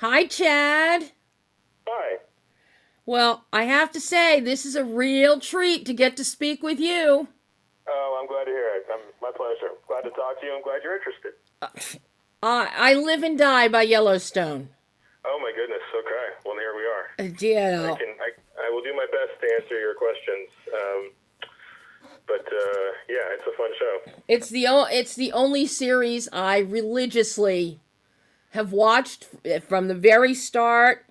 Hi, Chad. Hi. Well, I have to say, this is a real treat to get to speak with you. Oh, I'm glad to hear it. My pleasure. Glad to talk to you. I'm glad you're interested. I live and die by Yellowstone. Oh my goodness. Okay. Well, here we are. You know, I will do my best to answer your questions. But yeah, it's a fun show. it's the only series I religiously have watched from the very start,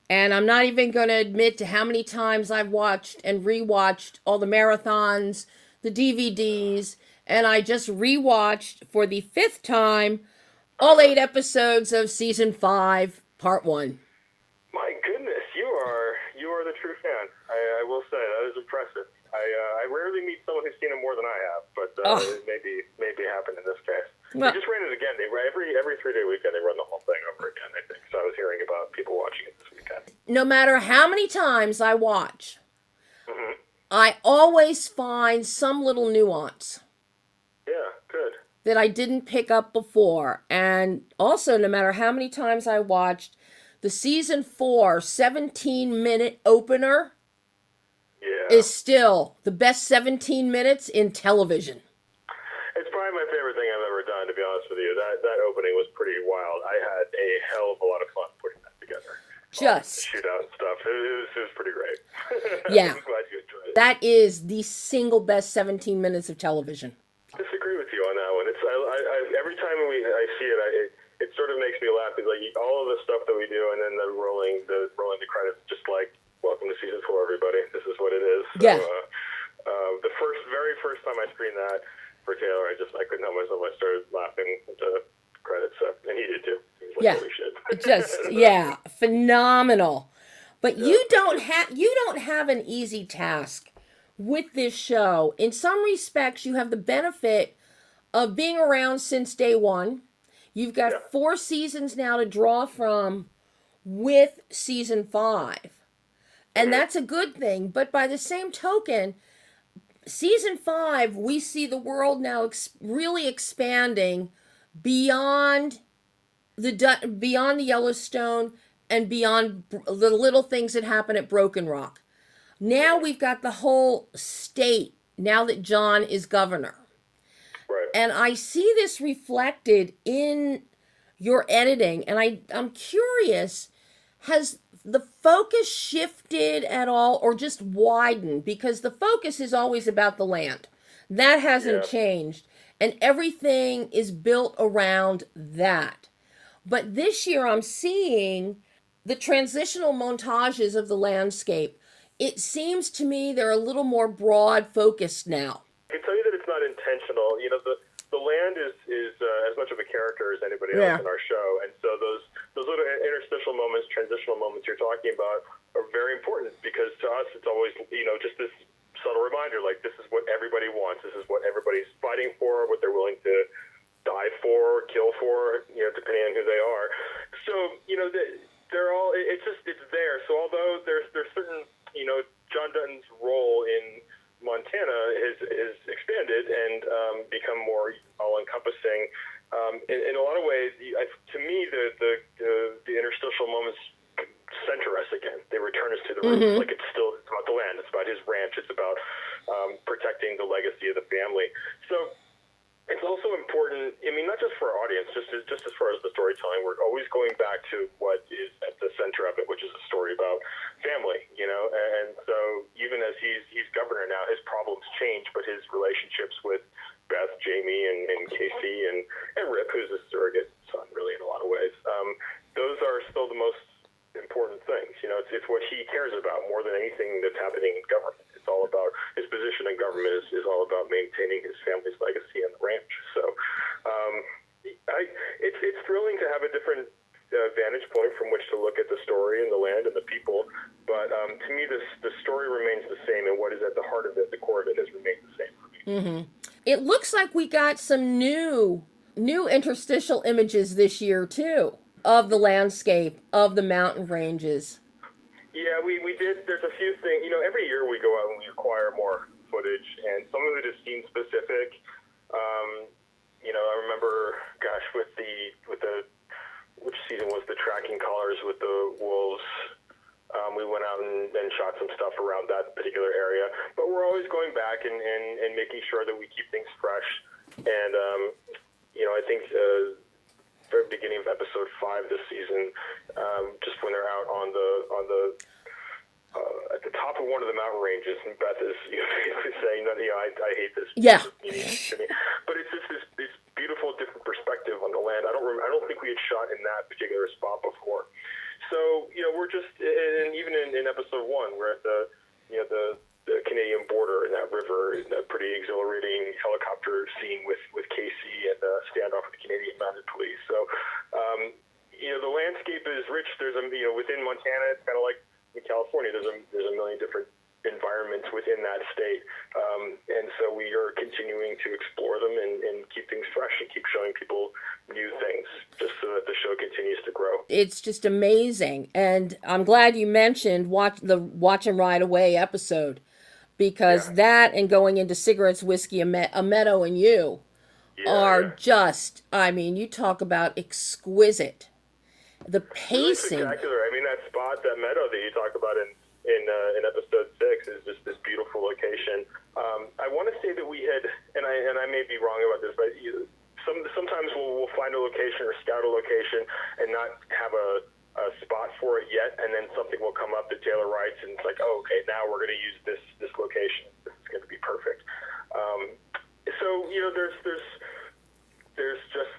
and I'm not even going to admit to how many times I've watched and rewatched all the marathons, the DVDs, and I just rewatched for the fifth time all 8 episodes of season 5, part 1. My goodness, you are the true fan. I will say that is impressive. I rarely meet someone who's seen it more than I have, but it maybe happened in this case. Well, they just ran it again. Every 3-day weekend they run the whole thing over again, I think. So I was hearing about people watching it this weekend. no matter how many times I watch, I always find some little nuance Yeah, good. that I didn't pick up before. And also, no matter how many times I watched, the season 4 17-minute opener is still the best 17 minutes in television. It's probably my favorite thing I've ever done, to be honest with you. That opening was pretty wild. I had a hell of a lot of fun putting that together. Just shootout and stuff. It was pretty great. Yeah. I'm glad you enjoyed it. That is the single best 17 minutes of television. I disagree with you on that one. Every time I see it, it sort of makes me laugh. It's like all of the stuff that we do, and then the rolling the credits, just like welcome to season 4, everybody. This is what it is. So, Yeah. The very first time I screened that for Taylor, I couldn't help myself. I started laughing at the credits, and he did too. He was like, Yeah. holy shit. Just phenomenal. But you don't have an easy task with this show. In some respects, you have the benefit of being around since day one. You've got 4 seasons now to draw from with season 5. And that's a good thing. But by the same token, season 5, we see the world now really expanding beyond the Yellowstone and beyond the little things that happen at Broken Rock. Now we've got the whole state, now that John is governor. Right. And I see this reflected in your editing, and I'm curious, has the focus shifted at all or just widened? Because the focus is always about the land. That hasn't changed. And everything is built around that. But this year I'm seeing the transitional montages of the landscape. It seems to me they're a little more broad focused now. I can tell you that it's not intentional. You know, the land is as much of a character as anybody else in our show, and so those little interstitial moments, transitional moments you're talking about are very important, because to us it's always, just this subtle reminder, like, this is what everybody wants, this is what everybody's fighting for, what they're willing to die for, kill for, depending on who they are. So, they're all, it's there. So although there's certain, John Dutton's role in Montana has expanded and become more all-encompassing. In a lot of ways, to me, the interstitial moments center us again. They return us to the roots. Like, it's about the land. It's about his ranch. It's about protecting the legacy of the family. So it's also important, not just for our audience, just as far as the storytelling, we're always going back to what is at the center of it, which is a story about family, and so even as he's governor now, his problems change, but his relationships with Beth, Jamie, and Kayce, and Rip, who's a surrogate son, really, in a lot of ways, those are still the most important things. It's what he cares about more than anything that's happening in government. It's all about his position in government is all about maintaining his family's legacy in the ranch. So it's thrilling to have a different vantage point from which to look at the story and the land and the people. But to me, the story remains the same, and what is at the heart of it, the core of it, has remained the same for me. Mm-hmm. It looks like we got some new interstitial images this year too of the landscape of the mountain ranges. Yeah, we did. There's a few things. Every year we go out and we acquire more footage, and some of it is scene specific. I remember, gosh, with the which season was the tracking collars with the wolves? We went out and shot some stuff around that particular area, but we're always going back and making sure that we keep things fresh. And I think very beginning of episode 5 this season, just when they're out on the at the top of one of the mountain ranges, and Beth is basically saying that I hate this. Yeah. But it's just this beautiful different perspective on the land. I don't think we had shot in that particular spot before. So we're just, and even in episode 1, we're at the Canadian border in that river, in that pretty exhilarating helicopter scene with Kayce and the standoff with the Canadian Mounted Police. So, the landscape is rich. There's within Montana, it's kind of like in California. There's a million different environments within that state, and so we are continuing to explore them and keep things fresh and keep showing people new things, just so that the show continues to grow. It's just amazing, and I'm glad you mentioned Watch and Ride Away episode, because that and going into Cigarettes, Whiskey, a Meadow, and You are just, you talk about exquisite. The pacing. Really spectacular. That spot, that meadow that you talk about in episode 6 is just this beautiful location. I want to say that we had, and I may be wrong about this, but sometimes we'll find a location or scout a location and not have a spot for it yet, and then something will come up that Taylor writes, and it's like, oh, okay, now we're going to use this location. This is going to be perfect. So there's just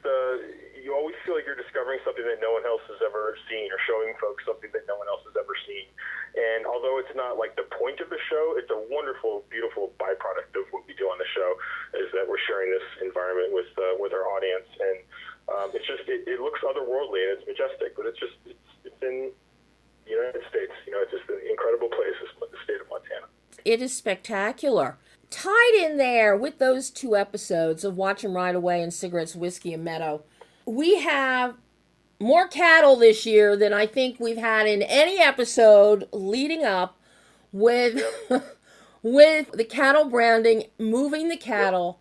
you always feel like you're discovering something that no one else has ever seen, or showing folks something that no one else has ever seen. And although it's not like the point of the show, it's a wonderful, beautiful byproduct of what we do on the show, is that we're sharing this environment with our audience. And it's just, it looks otherworldly and it's majestic, but it's in the United States. It's just an incredible place, the state of Montana. It is spectacular. Tied in there with those 2 episodes of Watch and Ride Away and Cigarettes, Whiskey, and Meadow, we have more cattle this year than I think we've had in any episode leading up, with with the cattle branding, moving the cattle.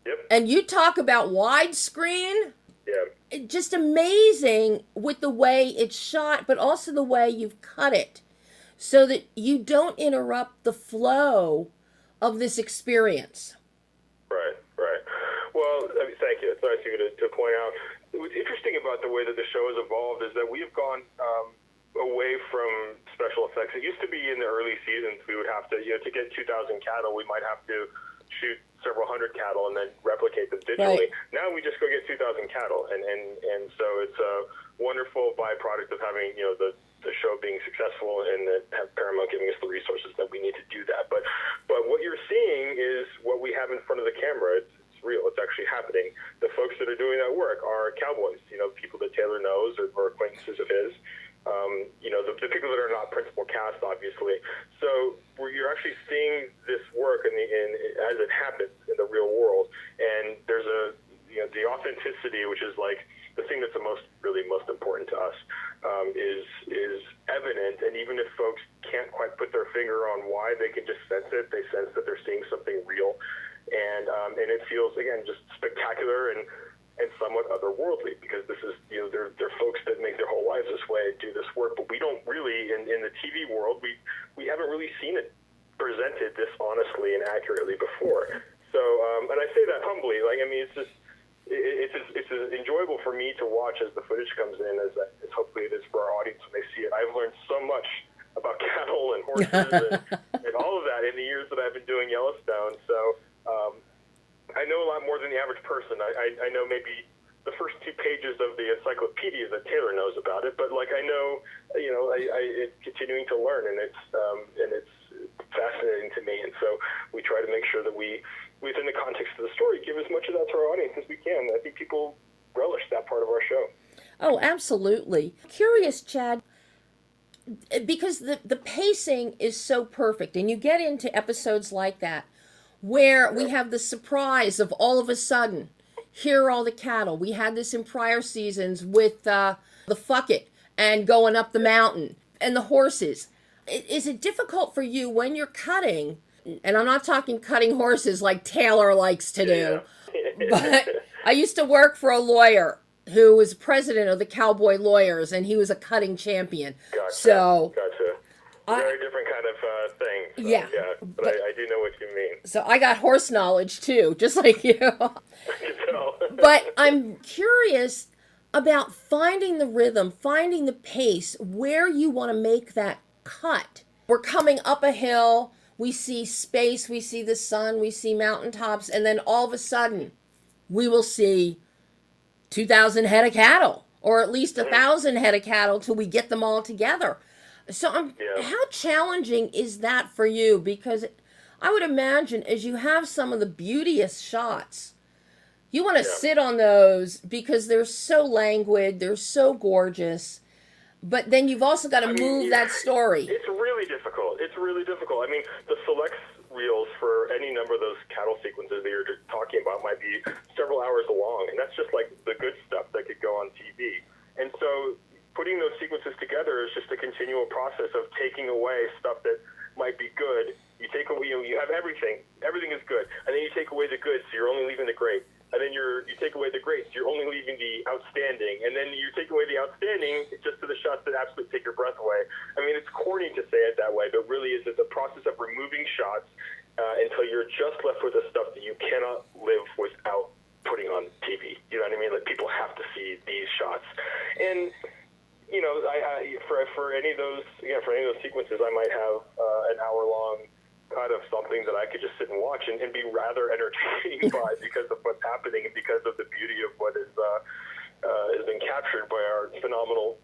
Yep. And you talk about widescreen. Yeah. Just amazing with the way it's shot, but also the way you've cut it so that you don't interrupt the flow of this experience. Right. Well, thank you. It's nice of you to point out. What's interesting about the way that the show has evolved is that we have gone away from special effects. It used to be in the early seasons we would have to, to get 2,000 cattle, we might have to shoot several hundred cattle and then replicate them digitally. Right. Now we just go get 2,000 cattle, and so it's a wonderful byproduct of having the show being successful and have Paramount giving us the resources that we need to do that. But what you're seeing is what we have in front of the camera. It's real. It's actually happening. The folks that are doing that work are cowboys, people that Taylor knows or acquaintances of his. The people that are not principal cast, obviously. So you're actually seeing this work as it happens in the real world, and there's the authenticity, which is like the thing that's really most important to us, is evident. And even if folks can't quite put their finger on why, they can just sense it. They sense that they're seeing something real, and it feels, again, just spectacular and somewhat otherworldly, because this is, they're folks that make their whole lives this way and do this work, but we don't really, in the TV world, we haven't really seen it presented this honestly and accurately before. So, and I say that humbly, it's just, it's as enjoyable for me to watch as the footage comes in as hopefully it is for our audience when they see it. I've learned so much about cattle and horses and all of that in the years that I've been doing Yellowstone. So, I know a lot more than the average person. I know maybe the first 2 pages of the encyclopedia that Taylor knows about it, but I know, it's continuing to learn, and it's fascinating to me. And so we try to make sure that we, within the context of the story, give as much of that to our audience as we can. I think people relish that part of our show. Oh, absolutely. Curious, Chad, because the pacing is so perfect, and you get into episodes like that where we have the surprise of all of a sudden, here are all the cattle. We had this in prior seasons with the fuck it and going up the mountain and the horses. Is it difficult for you when you're cutting? And I'm not talking cutting horses like Taylor likes to do, but I used to work for a lawyer who was president of the Cowboy Lawyers, and he was a cutting champion. Gotcha. So, gotcha. Very different kind of thing. So, yeah. But I do know what you mean. So I got horse knowledge too, just like you. But I'm curious about finding the rhythm, finding the pace, where you want to make that cut. We're coming up a hill, we see space, we see the sun, we see mountaintops, and then all of a sudden we will see 2,000 head of cattle, or at least 1,000 head of cattle till we get them all together. So how challenging is that for you? Because I would imagine as you have some of the beauteous shots, you want to sit on those because they're so languid, they're so gorgeous, but then you've also got to move that story. It's really difficult. I mean, the select reels for any number of those cattle sequences that you're talking about might be several hours long, and that's just like the good stuff that could go on TV. And so putting those sequences together is just a continual process of taking away stuff that might be good. You take away, you have everything is good, and then you take away the good, so you're only leaving the great. And then you take away the great, so you're only leaving the outstanding. And then you take away the outstanding just to the shots that absolutely take your breath away. I mean, it's corny to say it that way, but really it's a process of removing shots until you're just left with the stuff that you cannot live without putting on TV. You know what I mean? Like, people have to see these shots. And you know, for any of those sequences, I might have an hour-long cut of something that I could just sit and watch and be rather entertained by because of what's happening and because of the beauty of what has been captured by our phenomenal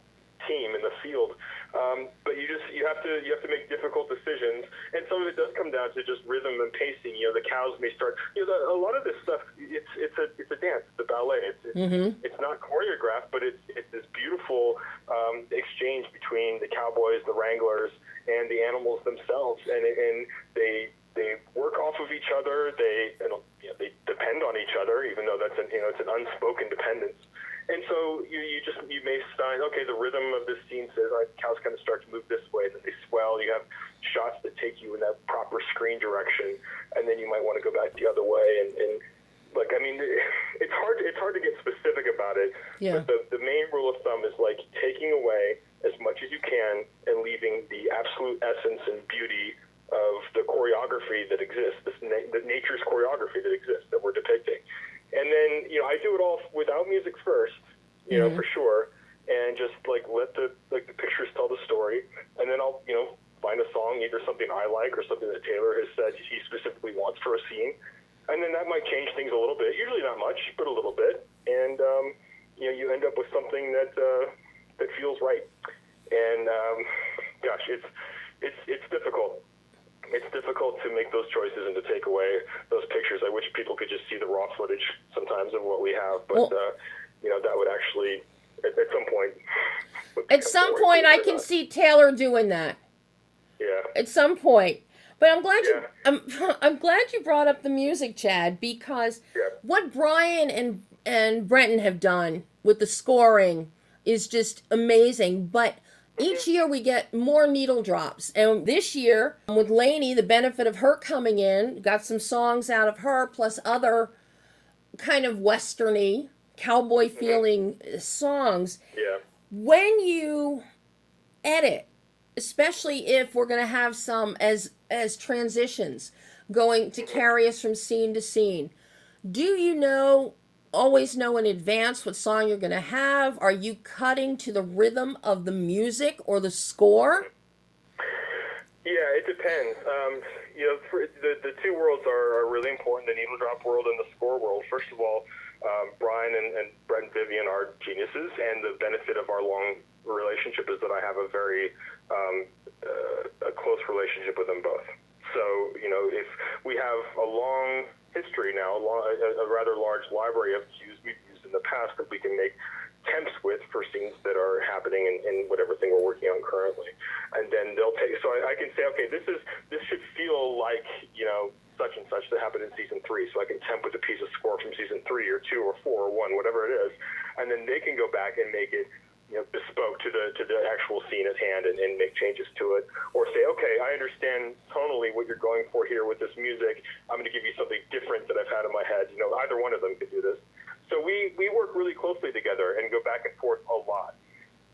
team in the field. But you have to make difficult decisions, and some of it does come down to just rhythm and pacing. You know, the cows may start. You know, a lot of this stuff. It's a dance. It's a ballet. It's not choreographed, but it's this beautiful exchange between the cowboys, the wranglers, and the animals themselves, and they work off of each other. They depend on each other, even though it's an unspoken dependence. And so you may find, okay, the rhythm of this scene says cows kind of start to move this way, then they swell. You have shots that take you in that proper screen direction, and then you might want to go back the other way. And like, I mean, it's hard to get specific about it. Yeah. But the main rule of thumb is like taking away as much as you can and leaving the absolute essence and beauty of the choreography that exists, the nature's choreography that exists that we're depicting. And then, you know, I do it all without music first, you know, for sure, and just like let the pictures tell the story, and then I'll, you know, find a song, either something I like or something that Taylor has said he specifically wants for a scene, and then that might change things a little bit. Usually not much, but a little bit, and you know, you end up with something that feels right. And gosh, it's difficult. It's difficult to make those choices and to take away those pictures. I wish people could just see the raw footage sometimes of what we have, but you know, that would actually at some point. At some point, I can see Taylor doing that. Yeah. At some point. But I'm glad I'm glad you brought up the music, Chad, because what Brian and Brenton have done with the scoring is just amazing. But each year we get more needle drops. And this year, with Lainey, the benefit of her coming in, got some songs out of her, plus other kind of westerny, cowboy feeling songs. Yeah. When you edit, especially if we're going to have some as transitions going to carry us from scene to scene, do you always know in advance what song you're going to have? Are you cutting to the rhythm of the music or the score? Yeah, it depends. You know, the two worlds are really important, the needle drop world and the score world. First of all, Brian and Brett and Vivian are geniuses, and the benefit of our long relationship is that I have a very a close relationship with them both. So, you know, if we have a long history now, a rather large library of cues we've used in the past that we can make temps with for scenes that are happening in whatever thing we're working on currently. And then they'll take, so I can say, okay, this should feel like, such and such that happened in season 3. So I can temp with a piece of score from season 3 or 2 or 4 or 1, whatever it is. And then they can go back and make it, bespoke to the actual scene at hand and make changes to it. Or say, okay, I understand tonally what you're going for here with this music. I'm going to give you something different that I've had in my head. Either one of them could do this. So we work really closely together and go back and forth a lot.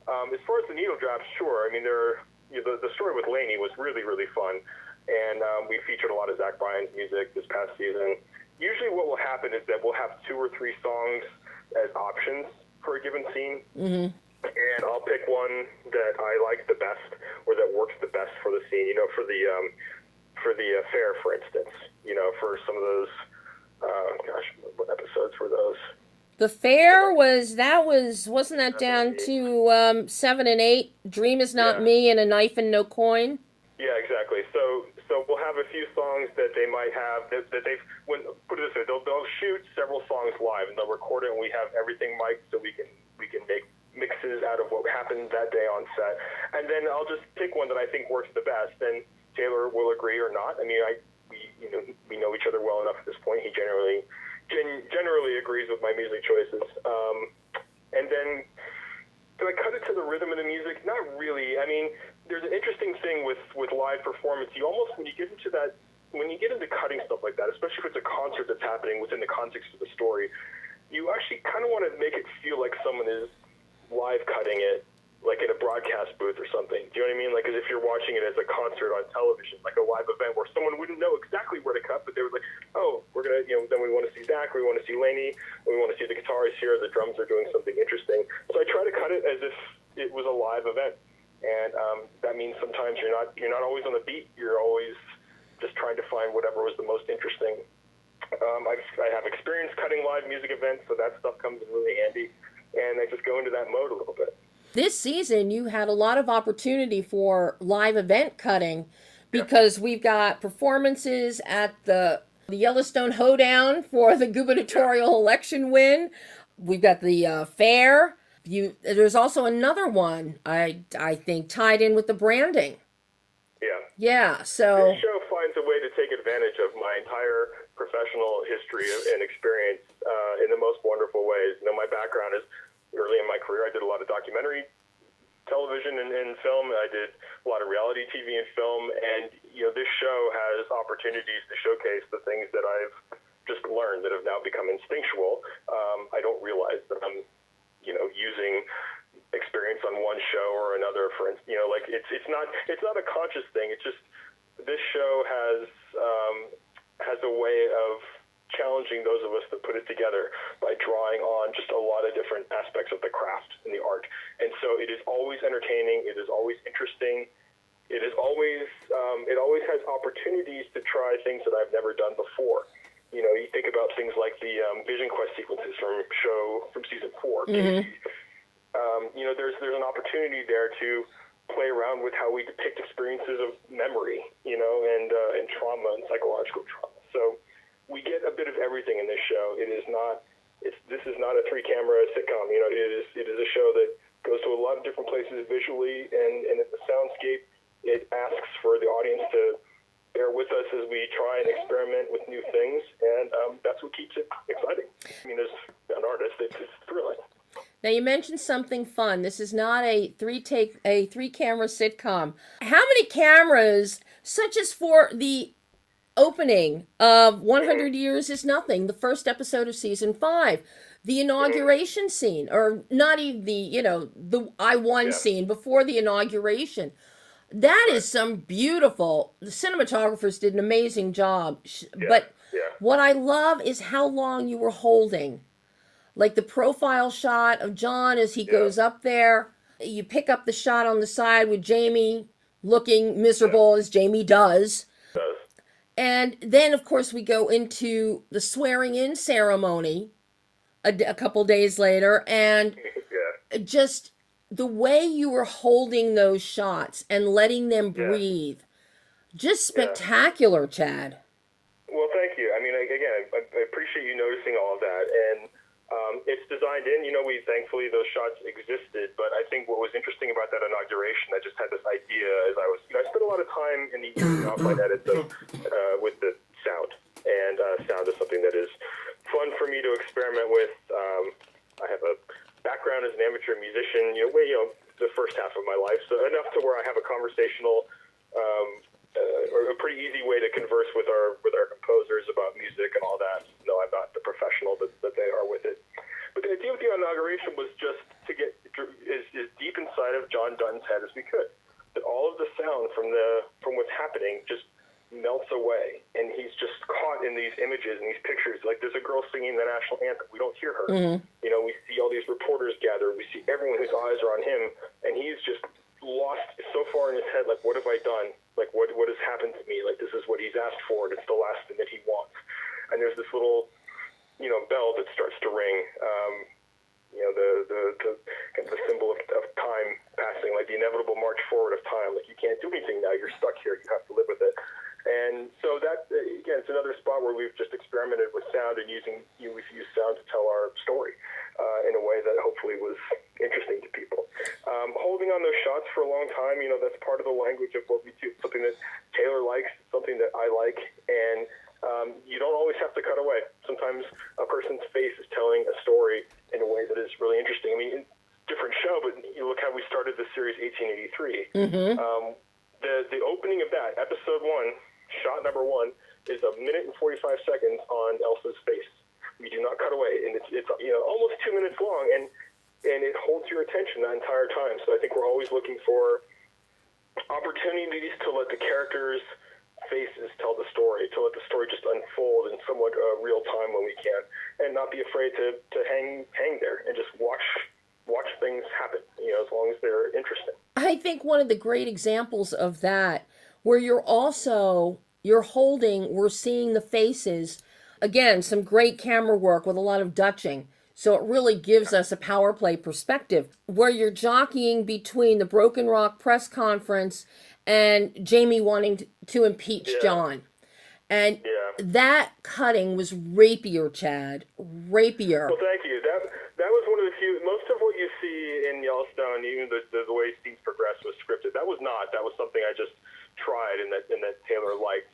As far as the needle drops, sure. I mean, the story with Lainey was really, really fun. And we featured a lot of Zach Bryan's music this past season. Usually what will happen is that we'll have 2 or 3 songs as options for a given scene. Mm-hmm. And I'll pick one that I like the best or that works the best for the scene, for the fair, for instance, for some of those, what episodes were those? The fair wasn't that down to 7 and 8? Dream is not me and a knife and no coin. Yeah, exactly. So we'll have a few songs that they might have that they've put it this way, they'll shoot several songs live and they'll record it and we have everything mic'd so we can make mixes out of what happened that day on set. And then I'll just pick one that I think works the best. And Taylor will agree or not. I mean, we know each other well enough at this point. He generally agrees with my music choices. And then do I cut it to the rhythm of the music? Not really. I mean, there's an interesting thing with live performance. You almost, when you get into cutting stuff like that, especially if it's a concert that's happening within the context of the story, you actually kind of want to make it feel like someone is live cutting it, like in a broadcast booth or something. Do you know what I mean? Like as if you're watching it as a concert on television, like a live event where someone wouldn't know exactly where to cut, but they were like, oh, we're going to, then we want to see Zach, we want to see Lainey, we want to see the guitarists here, the drums are doing something interesting. So I try to cut it as if it was a live event. And that means sometimes you're not always on the beat. You're always just trying to find whatever was the most interesting. I have experience cutting live music events, so that stuff comes in really handy. And I just go into that mode a little bit. This season, you had a lot of opportunity for live event cutting because we've got performances at the Yellowstone Hoedown for the gubernatorial election win. We've got the fair. There's also another one, I think, tied in with the branding. Yeah, so... This show finds a way to take advantage of my entire professional history and experience in the most wonderful ways. My background is early in my career. I did a lot of documentary television and film. I did a lot of reality TV and film. And, this show has opportunities to showcase the things that I've just learned that have now become instinctual. I don't realize that I'm, using experience on one show or another. For instance, it's not a conscious thing. It's just this show has a way of challenging those of us that put it together by drawing on just a lot of different aspects of the craft and the art. And so it is always entertaining. It is always interesting. It is always it always has opportunities to try things that I've never done before. You think about things like the Vision Quest sequences from season 4. Mm-hmm. There's an opportunity there to play around with how we depict experiences of memory, and trauma and psychological trauma. So we get a bit of everything in this show. This is not a 3-camera sitcom. It is a show that goes to a lot of different places visually, and in the soundscape, it asks for the audience to bear with us as we try and experiment with new things, and that's what keeps it exciting. I mean, as an artist, it's thrilling. Now, you mentioned something fun. This is not a 3-camera sitcom. How many cameras, such as for the opening of 100 Years is Nothing, the first episode of season 5, the inauguration scene, or not even the I won scene before the inauguration. That is some beautiful, the cinematographers did an amazing job. But what I love is how long you were holding. Like the profile shot of John as he goes up there. You pick up the shot on the side with Jamie looking miserable as Jamie does. And then, of course, we go into the swearing-in ceremony a couple days later. And just the way you were holding those shots and letting them breathe. Just spectacular, Chad. Well, thank you. I mean, again, I appreciate you noticing all of that. And It's designed in, thankfully those shots existed, but I think what was interesting about that inauguration, I just had this idea as I was, I spent a lot of time in the offline edits with the sound, and sound is something that is fun for me to experiment with. I have a background as an amateur musician, the first half of my life, so enough to where I have a conversational, or a pretty easy way to converse with our composers about music and all that. No, I'm not the professional that they are with it. But the idea of the inauguration was just to get as deep inside of John Dutton's head as we could. That all of the sound from what's happening just melts away, and he's just caught in these images and these pictures. Like, there's a girl singing the national anthem. We don't hear her. Mm-hmm. We see all these reporters gather. We see everyone whose eyes are on him, and he's just lost so far in his head. Like, what have I done? Like, what has happened to me? Like, this is what he's asked for, and it's the last thing that he wants. And there's this little, bell that starts to ring. The symbol of time passing, like the inevitable march forward of time. Like, you can't do anything now. You're stuck here. You have to live with it. And so that, again, it's another spot where we've just experimented with sound and we've used sound to tell our story in a way that hopefully was interesting to people. Holding on those shots for a long time, that's part of the language of what we do. It's something that Taylor likes, something that I like, and you don't always have to cut away. Sometimes a person's face is telling a story in a way that is really interesting. I mean, different show, but you look how we started the series 1883. Mm-hmm. The opening of that, episode 1, shot number 1, is 1 minute and 45 seconds on Elsa's face. We do not cut away, and it's almost 2 minutes long, and it holds your attention that entire time. So I think we're always looking for opportunities to let the characters' faces tell the story, to let the story just unfold in somewhat real time when we can, and not be afraid to hang there and just watch things happen, as long as they're interesting. I think one of the great examples of that, where we're seeing the faces, again, some great camera work with a lot of dutching. So it really gives us a power play perspective, where you're jockeying between the Broken Rock press conference and Jamie wanting to impeach John. And that cutting was rapier, Chad. Rapier. Well, thank you. That was one of the few. Most of what you see in Yellowstone, even the way scenes progress, was scripted. That was not. That was something I just tried and that Taylor liked.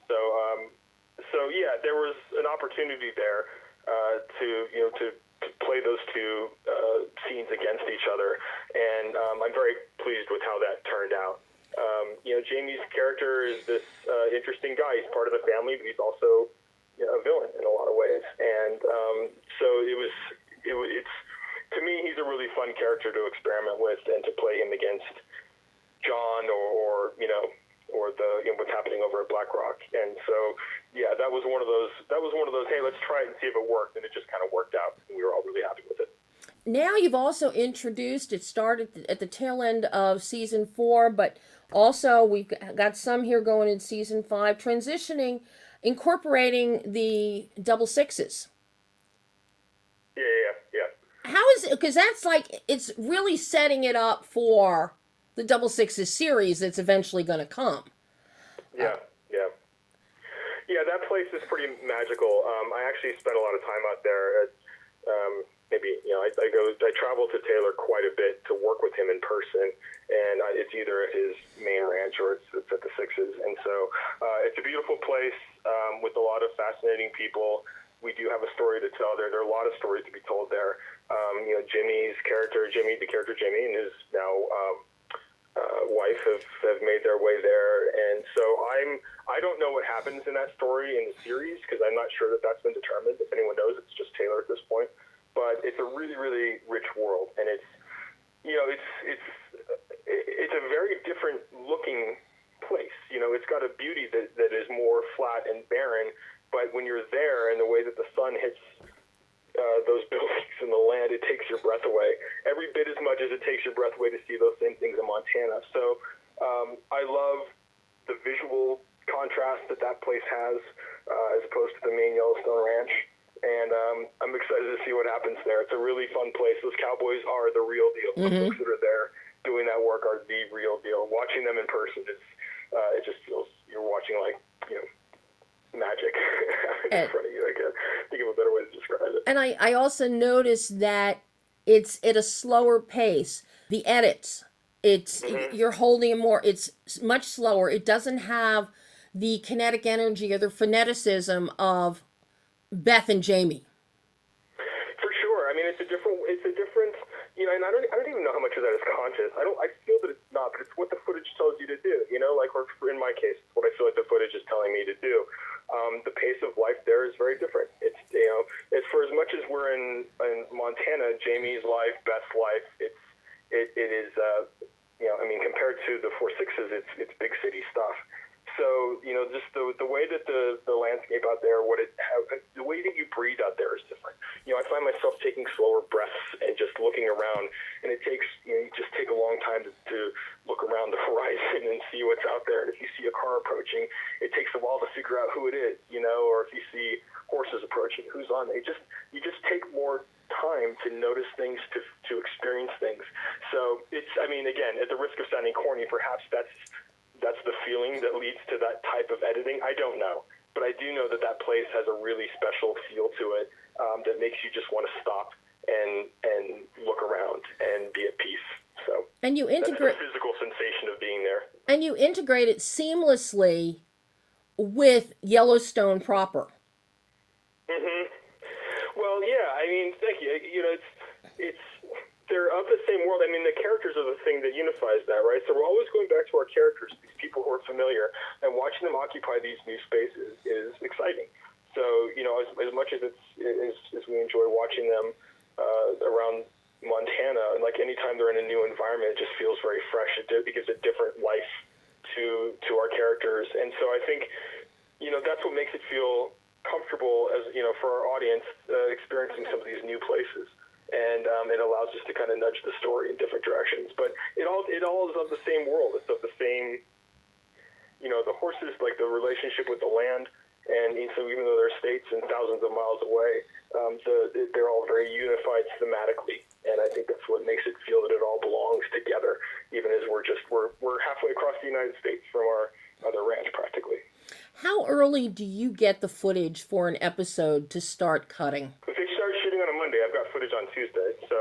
So yeah, there was an opportunity there to play those two scenes against each other, and I'm very pleased with how that turned out. Jamie's character is this interesting guy. He's part of the family, but he's also a villain in a lot of ways. And so it's to me, he's a really fun character to experiment with and to play him against John or what's happening over at Black Rock. And so yeah, that was one of those. Hey, let's try it and see if it worked, and it just kind of worked out. And we were all really happy with it. Now you've also introduced, it started at the tail end of season 4, but also we've got some here going in season 5, incorporating the double sixes. Yeah. How is it? Because that's it's really setting it up for the double sixes series that's eventually going to come. Yeah, that place is pretty magical. I actually spent a lot of time out there. I travel to Taylor quite a bit to work with him in person, and it's either at his main ranch or it's at the Sixes. And so it's a beautiful place with a lot of fascinating people. We do have a story to tell there. There are a lot of stories to be told there. Jimmy's character, the character Jimmy, and his now wife have made their way there. And so I don't know what happens in that story in the series, because I'm not sure that that's been determined. If anyone knows, it's just Taylor at this point. But it's a really, really rich world, and it's a very different looking place. It's got a beauty that is more flat and barren, but when you're there and the way that the sun hits those buildings and the land, it takes your breath away. Every bit as much as it takes your breath away to see those same things in Montana. So I love the visual contrast that place has as opposed to the main Yellowstone Ranch. And I'm excited to see what happens there. It's a really fun place. Those cowboys are the real deal. Mm-hmm. The folks that are there doing that work are the real deal. Watching them in person, it just feels you're watching magic in front of you. I can't think of a better way to describe it. And I also noticed that it's at a slower pace. The edits, it's you're holding it more. It's much slower. It doesn't have the kinetic energy or the phoneticism of Beth and Jamie. For sure. I mean, it's a different, and I don't even know how much of that is conscious. I feel that it's not, but it's what the footage tells you to do, like, or in my case, what I feel like the footage is telling me to do. The pace of life there is very different. It's, it's for as much as we're in Montana, Jamie's life, Beth's life, it is, compared to the 4/6s, it's big city stuff. So, just the way that the landscape out there, the way that you breathe out there is different. I find myself taking slower breaths and just looking around, and it takes, you just take a long time to look around the horizon and see what's out there. And if you see a car approaching, it takes a while to figure out who it is, or if you see horses approaching, who's on there. You just take more time to notice things, to experience things. So again, at the risk of sounding corny, perhaps that's the feeling that leads to that type of editing. I don't know. But I do know that place has a really special feel to it that makes you just want to stop and look around and be at peace. So and you integrate that's the physical sensation of being there. And you integrate it seamlessly with Yellowstone proper. Mm-hmm. Well, yeah. Thank you. It's they're of the same world. The characters are the thing that unifies that, right? So we're always going back to our characters, these people who are familiar, and watching them occupy these new spaces is exciting. So, as much as as we enjoy watching them around Montana, like anytime they're in a new environment, it just feels very fresh. It gives a different life to our characters. And so I think, that's what makes it feel comfortable as, for our audience experiencing some of these new places. And it allows us to kind of nudge the story in different directions. But it all is of the same world. It's of the same, the horses, like the relationship with the land. And so even though they're states and thousands of miles away, they're all very unified thematically. And I think that's what makes it feel that it all belongs together, even as we're halfway across the United States from our other ranch practically. How early do you get the footage for an episode to start cutting? If they start shooting on a Monday, I've got footage on Tuesday, so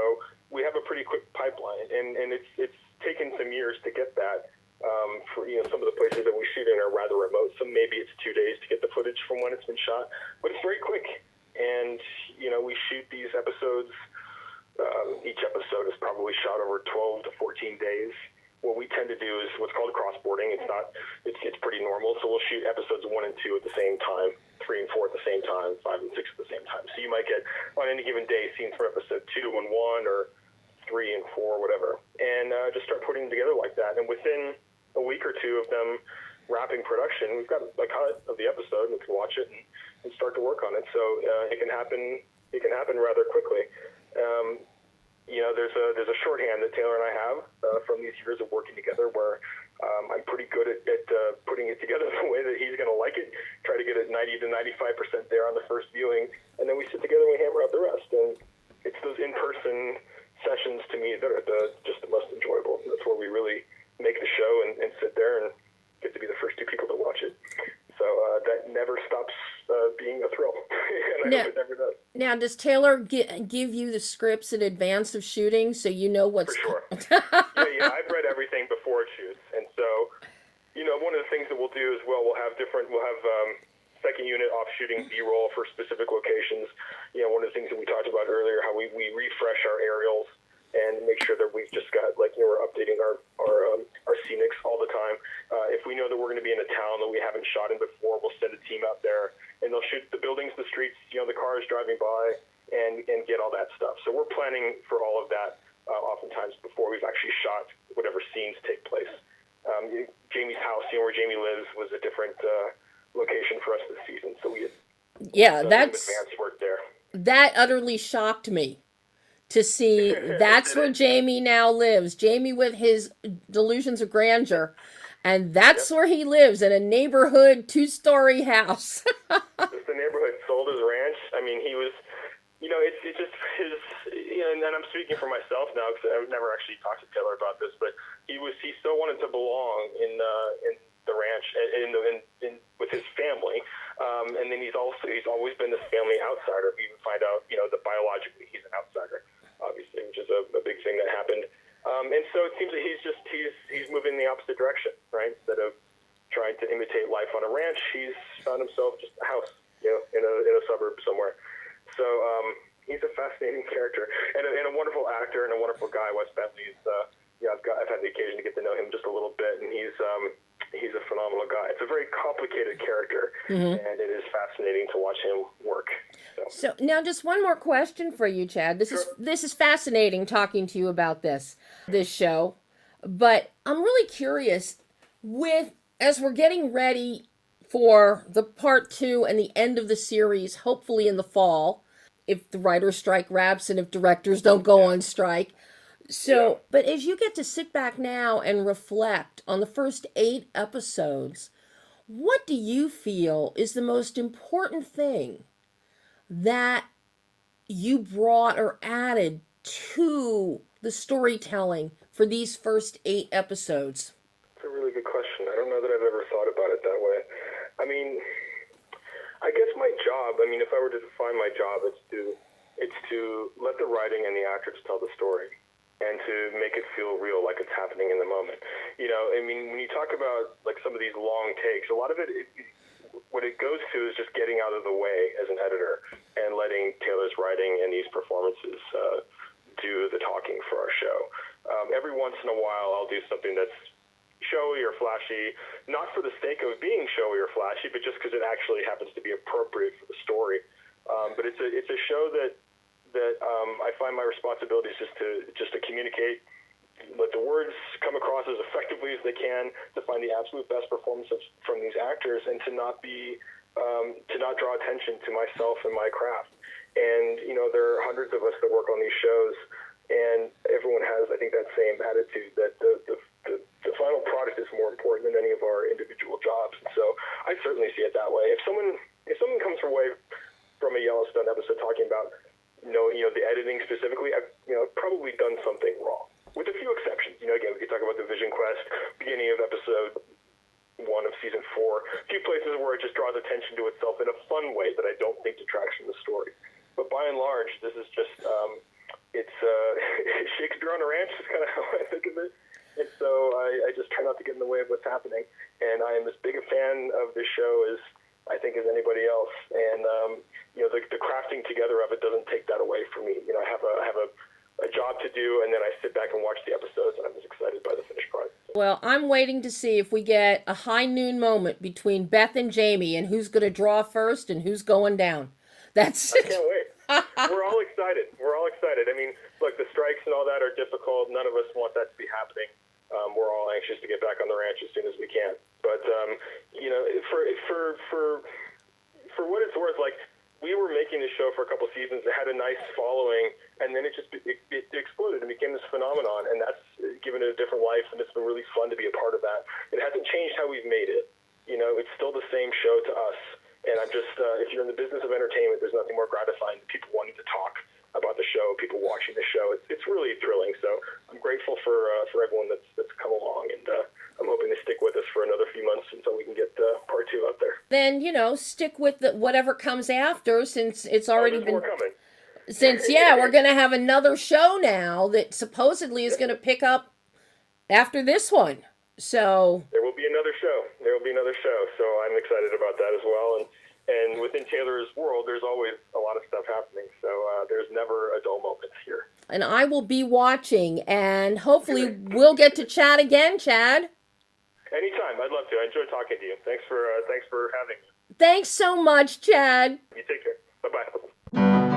we have a pretty quick pipeline, and it's taken some years to get that. For some of the places that we shoot in are rather remote, so maybe it's 2 days to get the footage from when it's been shot, but it's very quick. And we shoot these episodes. Each episode is probably shot over 12 to 14 days. What we tend to do is what's called crossboarding. It's pretty normal. So we'll shoot episodes 1 and 2 at the same time, 3 and 4 at the same time, 5 and 6 at the same time. So you might get on any given day scenes from episode 2 and 1 or 3 and 4, whatever, and just start putting them together like that. And within a week or two of them wrapping production, we've got a cut of the episode, and we can watch it and start to work on it. So it can happen. It can happen rather quickly. There's a shorthand that Taylor and I have from these years of working together, where I'm pretty good at putting it together the way that he's going to like it. Try to get it 90 to 95% there on the first viewing, and then we sit together and we hammer out the rest. And it's those in-person sessions to me that are just the most enjoyable. That's where we really make the show and sit there and get to be the first 2 people to watch it. So that never stops being a thrill, and I hope it never does. Now, does Taylor give you the scripts in advance of shooting, so you know what's... For sure. yeah, I've read everything before it shoots, and so, one of the things that we'll do is, we'll have second unit off shooting B-roll for specific locations. One of the things that we talked about earlier, how we refresh our aerials and make sure that we've just got, we're updating our scenics all the time. If we know that we're going to be in a town that we haven't shot in before, we'll send a team out there, and they'll shoot the buildings, the streets, the cars driving by, and get all that stuff. So we're planning for all of that oftentimes before we've actually shot whatever scenes take place. Jamie's house, where Jamie lives, was a different location for us this season, so we had that's advanced work there. That utterly shocked me. To see that's where Jamie now lives. Jamie with his delusions of grandeur. And that's where he lives, in a neighborhood 2-story house. Just the neighborhood sold his ranch. He was, it's just his, and I'm speaking for myself now because I've never actually talked to Taylor about this, but he so wanted to belong in the ranch, with his family. And then he's always been this family outsider. We even find out, the trying to imitate life on a ranch, he's found himself just a house, in a suburb somewhere. So he's a fascinating character and a wonderful actor and a wonderful guy. Wes Bentley's, I've had the occasion to get to know him just a little bit, and he's a phenomenal guy. It's a very complicated character, and it is fascinating to watch him work. So now, just one more question for you, Chad. This is fascinating talking to you about this show, but I'm really curious as we're getting ready for the part 2 and the end of the series, hopefully in the fall, if the writer's strike wraps and if directors don't go on strike. So, but as you get to sit back now and reflect on the first 8 episodes, what do you feel is the most important thing that you brought or added to the storytelling for these first 8 episodes? That's a really good question. I don't know that I've ever thought about it that way. I mean, I guess my job, if I were to define my job, it's to let the writing and the actors tell the story and to make it feel real, like it's happening in the moment. When you talk about like some of these long takes, a lot of it what it goes to is just getting out of the way as an editor and letting Taylor's writing and these performances do the talking for our show. Every once in a while, I'll do something that's showy or flashy, not for the sake of being showy or flashy, but just because it actually happens to be appropriate for the story. But it's a show that I find my responsibility is just to communicate, let the words come across as effectively as they can, to find the absolute best performances from these actors, and to not draw attention to myself and my craft. And there are hundreds of us that work on these shows, and everyone has, I think, that same attitude that the final product is more important than any of our individual jobs. So I certainly see it that way. If someone comes away from a Yellowstone episode talking about the editing specifically, I've probably done something wrong, with a few exceptions. Again, we could talk about the Vision Quest, beginning of episode 1 of season 4, a few places where it just draws attention to itself in a fun way that I don't think detracts from the story. But by and large, this is just it's Shakespeare on a ranch is kind of how I think of it. And so I just try not to get in the way of what's happening. And I am as big a fan of this show as I think as anybody else. And the crafting together of it doesn't take that away from me. I have a job to do, and then I sit back and watch the episodes, and I'm just excited by the finished product. Well, I'm waiting to see if we get a high noon moment between Beth and Jamie and who's going to draw first and who's going down. I can't wait. We're all excited. Look, the strikes and all that are difficult. None of us want that to be happening. We're all anxious to get back on the ranch as soon as we can. But for what it's worth, like, we were making this show for a couple seasons. It had a nice following, and then it exploded and became this phenomenon, and that's given it a different life, and it's been really fun to be a part of that. It hasn't changed how we've made it. It's still the same show to us, and I'm just, if you're in the business of entertainment, there's nothing more gratifying than people wanting to talk about the show, people watching the show. It's really thrilling, so I'm grateful for everyone that's come along, and I'm hoping to stick with us for another few months until we can get part 2 out there. Then, stick with whatever comes after, since it's already been... more coming. Since, we're going to have another show now that supposedly is going to pick up after this one. So... There will be another show. So I'm excited about that as well. And within Taylor's world, there's always a lot of stuff happening. So there's never a dull moment here. And I will be watching, and hopefully we'll get to chat again, Chad. Anytime. I'd love to. I enjoyed talking to you. Thanks for having me. Thanks so much, Chad. You take care. Bye-bye.